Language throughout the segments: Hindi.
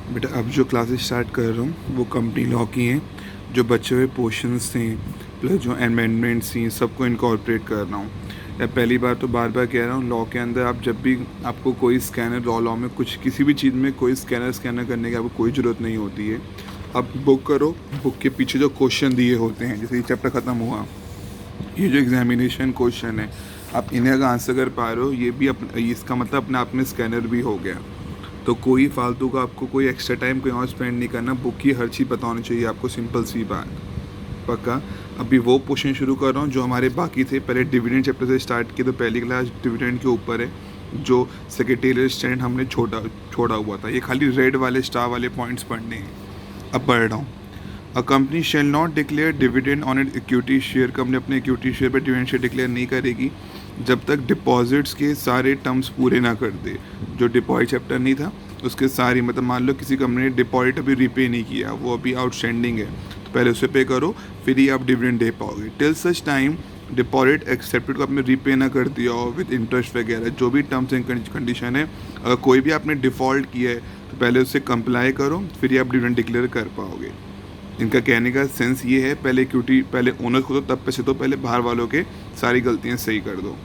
बेटा अब जो क्लासेस स्टार्ट कर रहा हूँ वो कंपनी लॉ की हैं। जो बचे हुए पोर्शंस थे प्लस जो अमेंडमेंट्स थी सबको इनकॉर्पोरेट कर रहा हूँ। या पहली बार तो बार बार कह रहा हूँ, लॉ के अंदर आप जब भी आपको कोई स्कैनर लॉ में कुछ किसी भी चीज़ में कोई स्कैनर करने की आपको कोई ज़रूरत नहीं होती है। आप बुक करो, बुक के पीछे जो क्वेश्चन दिए होते हैं, जैसे ये चैप्टर ख़त्म हुआ, ये जो एग्जामिनेशन क्वेश्चन है आप इन्हें अगर आंसर कर पा रहे हो, ये भी इसका मतलब अपने आप में स्कैनर भी हो गया। तो कोई फालतू का आपको कोई एक्स्ट्रा टाइम कोई और स्पेंड नहीं करना, बुक की हर चीज़ पता होनी चाहिए आपको, सिंपल सी बात। पक्का। अभी वो पोर्शन शुरू कर रहा हूँ जो हमारे बाकी थे। पहले डिविडेंड चैप्टर से स्टार्ट किया, तो पहली क्लास डिविडेंड के ऊपर है, जो सेक्रेटेरियल स्टैंड हमने छोड़ा हुआ था। ये खाली रेड वाले स्टार वाले पॉइंट्स पढ़ने हैं। अब पढ़ रहा हूँ। A company shall not declare dividend on it equity share. Company अपने इक्विटी शेयर पर डिविडेंड शेयर डिक्लेयर नहीं करेगी जब तक डिपॉजिट्स के सारे टर्म्स पूरे ना कर दे। जो डिपॉजिट चैप्टर नहीं था उसके सारी, मतलब मान लो किसी कंपनी ने डिपॉजिट अभी रीपे नहीं किया, वो अभी आउटस्टैंडिंग है, तो पहले उसे पे करो, फिर ही आप डिविडेंड दे पाओगे। Till such time deposit accepted को आपने रीपे ना कर दिया हो विद इंटरेस्ट वगैरह, जो भी टर्म्स एंड कंडीशन है, अगर कोई भी आपने डिफ़ॉल्ट किया है तो पहले उससे कंप्लाई करो, फिर ही आप डिविडेंड डिक्लेयर कर पाओगे। इनका कहने का सेंस ये है, पहले इक्विटी पहले ओनर को दो तब पैसे दो, पहले बाहर वालों के सारी गलतियाँ सही कर दो।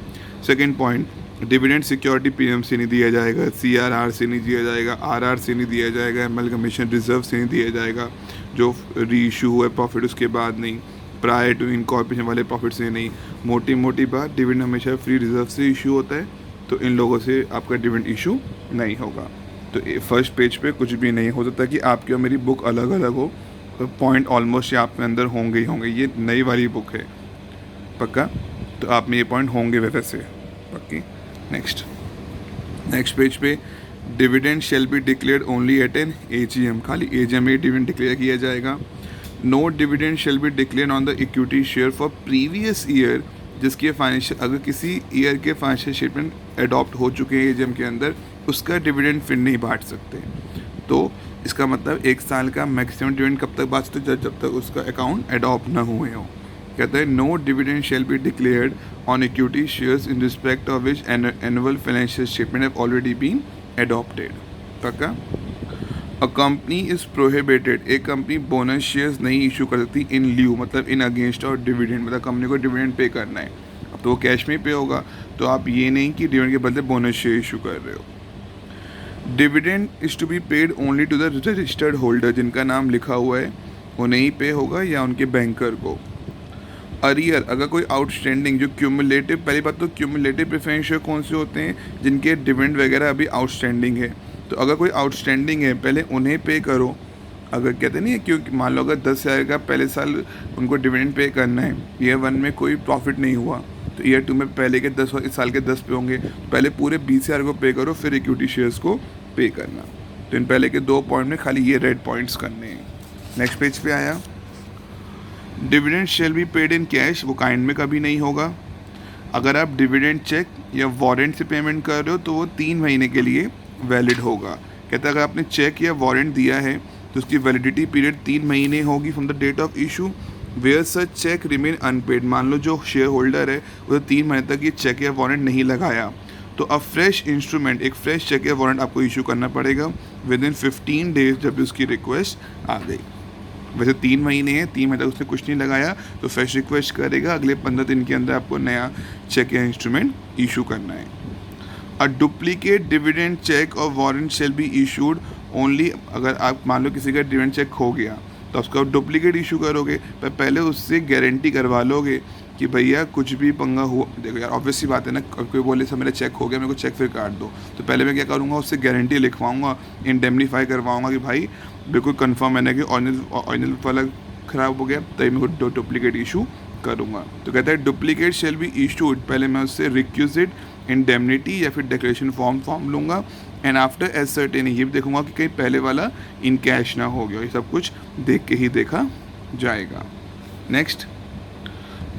Second point, dividend security PM से नहीं दिया जाएगा, सीआरआर से नहीं दिया जाएगा, आरआर से नहीं दिया जाएगा, एमलगमेशन रिजर्व से नहीं दिया जाएगा, जो री इशू हुआ प्रॉफिट उसके बाद नहीं, प्रायर टू इनकॉर्पोरेशन वाले प्रॉफिट से नहीं। मोटी बात, डिविडेंड हमेशा फ्री रिजर्व से इशू होता है, तो इन लोगों से आपका डिविडेंड इशू नहीं होगा। तो फर्स्ट पेज पे कुछ भी नहीं हो सकता कि आपकी और मेरी बुक अलग अलग हो, तो पॉइंट ऑलमोस्ट आप में अंदर होंगे ही होंगे। ये नई वाली बुक है पक्का, तो आप में ये पॉइंट होंगे वैसे पक्की। नेक्स्ट पेज पे, dividend shall be declared only at an AGM. खाली एजीएम में डिविडेंड डिक्लेयर किया जाएगा। No dividend shall be declared on the equity share for previous year, जिसके फाइनेंशियल, अगर किसी ईयर के फाइनेंशियल स्टेटमेंट अडॉप्ट हो चुके हैं एजीएम के अंदर, उसका डिविडेंड फिर नहीं बांट सकते। तो इसका मतलब 1 साल का मैक्सिमम डिविडेंड कब तक बांट सकते, जब तक उसका अकाउंट अडॉप्ट ना हुए हो। कहता है no dividend shall be declared on equity shares in respect of which annual financial statement have already been adopted. पक्का। अ कंपनी इज प्रोहिबिटेड, एक कंपनी बोनस शेयर्स नहीं इशू कर सकती इन ल्यू, मतलब इन अगेंस्ट और डिविडेंड, मतलब कंपनी को डिविडेंड पे करना है, अब तो वो कैश में पे होगा, तो आप ये नहीं कि डिविडेंड के बदले बोनस शेयर इशू कर रहे हो। Dividend is to be paid only to the registered holder, जिनका नाम लिखा हुआ है उन्हें ही पे होगा या उनके बैंकर को। अरियर, अगर कोई आउटस्टैंडिंग, जो क्यूमुलेटिव, पहली बात तो क्यूमुलेटिव प्रेफरेंस शेयर कौन से होते हैं, जिनके डिविडेंड वगैरह अभी आउटस्टैंडिंग है, तो अगर कोई आउटस्टैंडिंग है पहले उन्हें पे करो। अगर कहते नहीं है, क्योंकि मान लो अगर 10,000 का पहले साल उनको डिविडेंड पे करना है, ईयर 1 में कोई प्रॉफिट नहीं हुआ, तो ईयर 2 में पहले के 10 इस साल के 10 पे होंगे, पहले पूरे 20,000 को पे करो, फिर इक्विटी शेयर्स को पे करना। तो इन पहले के 2 पॉइंट में खाली ये रेड पॉइंट्स करने हैं। नेक्स्ट पेज पे आया, dividend shall be paid in cash, वो काइंड में कभी नहीं होगा। अगर आप डिविडेंड चेक या वारंट से पेमेंट कर रहे हो तो वो 3 महीने के लिए वैलिड होगा। कहता है अगर आपने चेक या वारंट दिया है तो उसकी वैलिडिटी पीरियड 3 महीने होगी from the date of issue, where such cheque remain unpaid. मान लो जो शेयर होल्डर है वो 3 महीने तक ये चेक या वारंट नहीं लगाया, तो अब फ्रेश इंस्ट्रूमेंट, एक फ्रेश चेक या वारंट आपको इशू करना पड़ेगा विद इन 15 डेज, जब भी उसकी रिक्वेस्ट आ गई। वैसे 3 महीने हैं, 3 महीने तक उसने कुछ नहीं लगाया तो फ्रेश रिक्वेस्ट करेगा, अगले 15 दिन के अंदर आपको नया चेक या इंस्ट्रूमेंट इशू करना है। अ डुप्लीकेट डिविडेंड चेक और warrant shall be issued only, अगर आप मान लो किसी का डिविडेंड चेक खो गया तो उसका डुप्लीकेट इशू करोगे, पर पहले उससे गारंटी करवा लोगे कि भैया कुछ भी पंगा हुआ, देखो यार ऑब्वियस सी बात है ना, कोई बोले सर मेरा चेक हो गया, मेरे को चेक फिर काट दो, तो पहले मैं क्या करूँगा, उससे गारंटी लिखवाऊँगा, इंडेमनीफाई करवाऊँगा कि भाई बिल्कुल कंफर्म है ना कि ऑरिजिनल वाला ख़राब हो गया, तभी मैं को डुप्लीकेट इशू करूँगा। तो कहता है डुप्लीकेट शेल बी इशूड, पहले मैं उससे रिक्विजिट, इंडेमनिटी या फिर डिक्लेरेशन फॉर्म लूँगा, एंड आफ्टर एसर्टेन ये भी देखूँगा कि कहीं पहले वाला इन कैश ना हो गया, ये सब कुछ देख के ही देखा जाएगा। नेक्स्ट,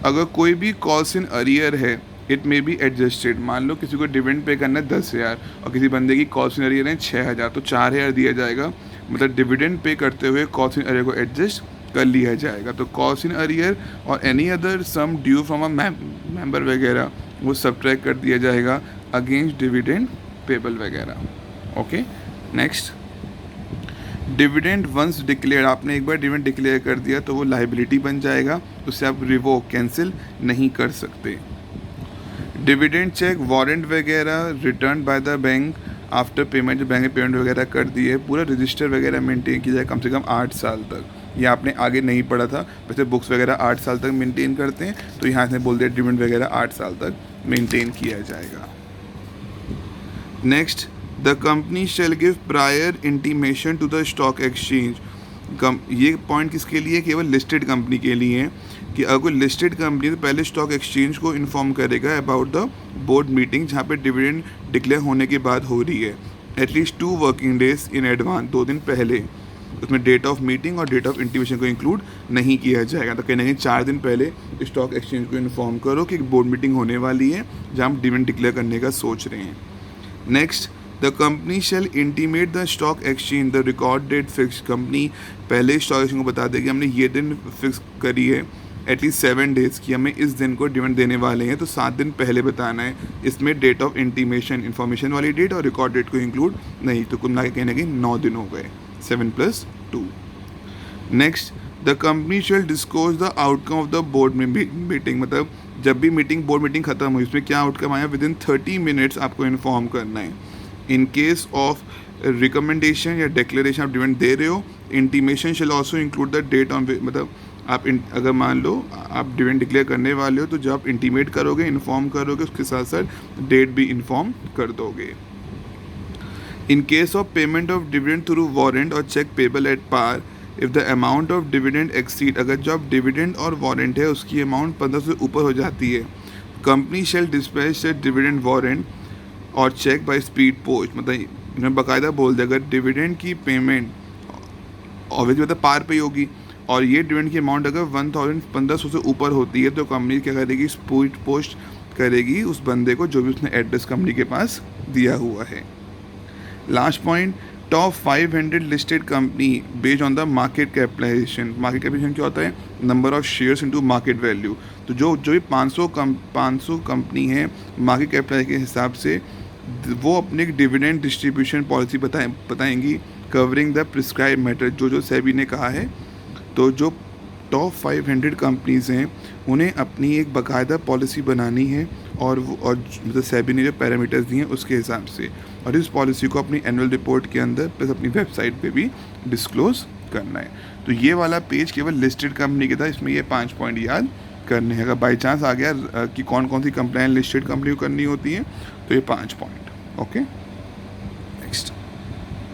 अगर कोई भी कॉल्स इन अरियर है इट मे बी एडजस्टेड, मान लो किसी को डिविडेंड पे करना है 10,000 और किसी बंदे की कॉल्स इन अरियर है 6,000, तो 4,000 दिया जाएगा, मतलब डिविडेंड पे करते हुए कॉल्स इन अरियर को एडजस्ट कर लिया जाएगा। तो कॉल्स इन अरियर और any other sum due from a member वगैरह वो सब्ट्रैक्ट कर दिया जाएगा अगेंस्ट डिविडेंड पेबल वगैरह। Okay. Next, dividend once declare, आपने एक बार डिविडेंड डिक्लेयर कर दिया तो वो लाइबिलिटी बन जाएगा, उससे आप रिवोक कैंसिल नहीं कर सकते। डिविडेंड चेक, वारंट वगैरह return by the bank after payment, जो बैंक ने पेमेंट वगैरह कर दी है, पूरा रजिस्टर वगैरह मेंटेन किया जाए कम से कम 8 साल तक। ये आपने आगे नहीं पढ़ा था, वैसे बुक्स वगैरह 8 साल तक मेंटेन करते हैं, तो यहाँ से बोल दिया डिविडेंड वगैरह 8 साल तक मेंटेन किया जाएगा। Next, the company shall give prior intimation to the stock exchange. ये पॉइंट किसके लिए? केवल लिस्टेड कंपनी के लिए है कि अगर कोई लिस्टेड कंपनी तो पहले स्टॉक एक्सचेंज को इन्फॉर्म करेगा अबाउट द बोर्ड मीटिंग जहाँ पे डिविडेंड डिक्लेयर होने की बात हो रही है, at least 2 working days in advance, 2 दिन पहले। उसमें डेट ऑफ मीटिंग और डेट ऑफ इंटीमेशन को इंक्लूड नहीं किया जाएगा, तो कहीं ना कहीं 4 दिन पहले स्टॉक एक्सचेंज को इन्फॉर्म करो कि एक बोर्ड मीटिंग होने वाली है जहाँ हम डिविडेंड डिक्लेयर करने का सोच रहे हैं। Next, the company shall intimate the stock exchange the record date fix. Company पहले स्टॉक एक्सचेंज को बता देगी हमने ये दिन फिक्स करी है एटलीस्ट 7 डेज़ की, हमें इस दिन को डिविडेंड देने वाले हैं, तो 7 दिन पहले बताना है। इसमें डेट ऑफ इंटीमेशन, इन्फॉर्मेशन वाली डेट और रिकॉर्ड डेट को इंक्लूड नहीं, तो कुल मिला के कहने के 9 दिन हो गए, 7+2। Next, the company shell disclose the outcome of the board meeting, मतलब जब भी बोर्ड मीटिंग खत्म हुई उसमें क्या आउटकम आया विद इन 30 मिनट्स आपको इन्फॉर्म करना है। इन केस ऑफ रिकमेंडेशन या डिक्लेरेशन आप डिविडेंड दे रहे हो, intimation shall also include the date on, मतलब आप अगर मान लो आप डिविडेंड डिक्लेयर करने वाले हो तो जब आप इंटीमेट करोगे, इन्फॉर्म करोगे, उसके साथ साथ डेट भी इन्फॉर्म कर दोगे। In case of payment of dividend through warrant और cheque payable at par, if the amount of dividend exceed, अगर जो आप डिविडेंड और वारंट है उसकी अमाउंट 15 से ऊपर हो जाती है, company shall dispatch the dividend warrant और चेक बाय स्पीड पोस्ट, मतलब इन्होंने बाकायदा बोल दिया अगर डिविडेंड की पेमेंट ऑब्वियसली मतलब पार पे होगी और ये डिविडेंड की अमाउंट अगर 1500 से ऊपर होती है तो कंपनी क्या करेगी? स्पीड पोस्ट करेगी उस बंदे को जो भी उसने एड्रेस कंपनी के पास दिया हुआ है। Last point, top 500 listed company based on the market capitalisation. Market capitalisation क्या होता है? Number of shares into market value. तो जो भी 500 कंपनी है मार्केट कैपिटलाइजेशन के हिसाब से वो अपनी एक डिविडेंड डिस्ट्रीब्यूशन पॉलिसी बताएंगी कवरिंग द प्रिस्क्राइब मैटर, जो सेबी ने कहा है। तो जो टॉप 500 कंपनीज़ हैं उन्हें अपनी एक बाकायदा पॉलिसी बनानी है और मतलब सेबी ने जो पैरामीटर्स दिए हैं उसके हिसाब से, और इस पॉलिसी को अपनी एनुअल रिपोर्ट के अंदर प्लस अपनी वेबसाइट पे भी डिस्क्लोज करना है। तो ये वाला पेज केवल लिस्टेड कंपनी के था, इसमें ये 5 पॉइंट याद करने हैं। अगर बाई चांस आ गया कि कौन कौन सी कंप्लाइन लिस्टेड कंपनी को करनी होती है तो ये 5 पॉइंट। ओके।